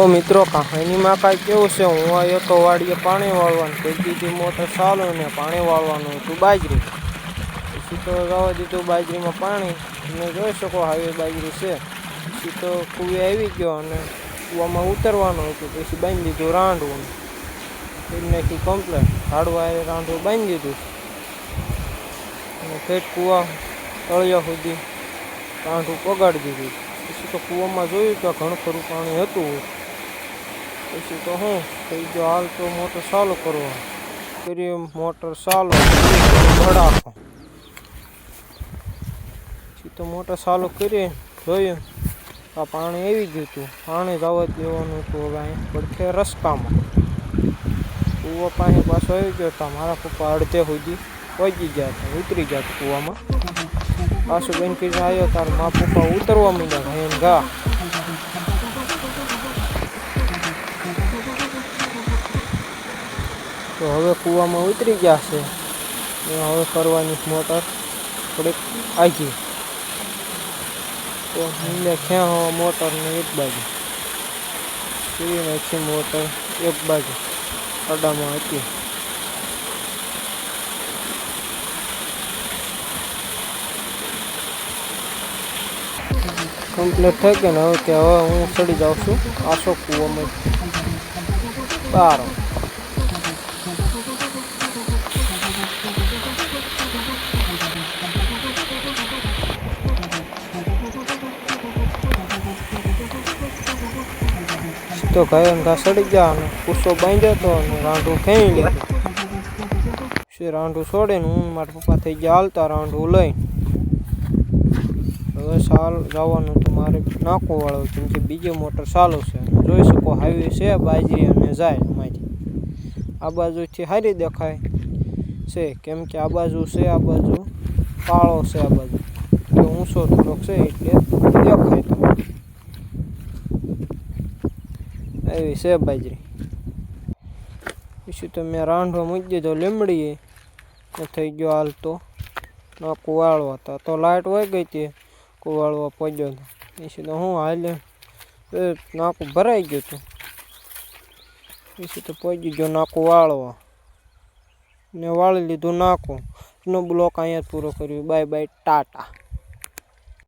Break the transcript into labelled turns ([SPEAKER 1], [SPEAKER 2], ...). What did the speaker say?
[SPEAKER 1] તો મિત્રો કહાનીમાં કાંઈ કેવું છે, હું આવ્યો તો વાડીએ પાણી વાળવાનું, કોઈ દીધી મોટર ચાલુ ને પાણી વાળવાનું હતું બાજરી. પછી તો જવા દીધું બાજરીમાં પાણી, તમે જોઈ શકો આવી બાજરી છે. પછી તો કૂવે આવી ગયો અને કૂવામાં ઉતરવાનું હતું, પછી બાંધી દીધું રાંડવું, કરી નાખી કમ્પ્લેટ. હાડવા રાંડવું બાંધી દીધું અને ફેટ કૂવા તળિયા સુધી રાંડવું પગાડી દીધું. પછી તો કૂવામાં જોયું કે ઘણું ખરું પાણી હતું. પછી તો હું થઈ ગયો હાલ તો મોટર ચાલુ કરવા કરી, મોટર ચાલુ ભડાકો. પછી તો મોટર ચાલુ કરી જોયું આ પાણી આવી ગયું હતું, પાણી જવા દેવાનું હતું. હવે અહીં પડખે રસ્તામાં કૂવો પાસે પાછો આવી ગયો હતા. મારા પપ્પા અડધે સુધી પહોંચી ગયા હતા, ઉતરી ગયા હતા કૂવામાં. પાછું બેન કીધું આવ્યો તાર મા પપ્પા ઉતરવા માંડ્યા ભાઈ ગા. તો હવે કૂવામાં ઉતરી ગયા છે, હવે કરવાની મોટર થોડીક આગી. તો મીંડે ક્યાં મોટરને એક બાજુ કરી નાખી, મોટર એક બાજુ અડામાં હતી. કમ્પ્લીટ થઈ ગઈ ને હવે કે હવે હું ચડી જાઉં છું આસો કૂવામાં બાર. તો ઘાય ઘા સડી ગયા અને કુસ્સો બાંધ્યો હતો અને રાંઢું ખેંચી લીધું. પછી રાંઢું છોડીને હું મારા પપ્પા થઈ ગયા હાલતા રાંઢું લઈને. હવે સાલ જવાનું તો મારે નાખવું વાળું, કેમ કે બીજી મોટર ચાલુ છે. જોઈ શકો હાઈવે છે બાજરી અને જાય એમાંથી. આ બાજુથી સારી દેખાય છે, કેમ કે આ બાજુ છે, આ બાજુ કાળો છે, આ બાજુ કે ઊંચો થોડોક છે એટલે દેખાય તો એવી છે બાજરી. પછી તો મેં રાંધવા મૂકી દીધો લીમડીએ થઈ ગયો હાલ તો નાખું વાળવા. હતા તો લાઇટ વહી ગઈ હતી, કુવાળવા પહોંચ્યો હતો. પછી તો હું હાલે નાકું ભરાઈ ગયું હતું. પછી તો પહોંચી ગયો નાકું વાળવા ને વાળી લીધું નાકું. એનો બ્લોક અહીંયા પૂરો કર્યો. Bye bye, Tata.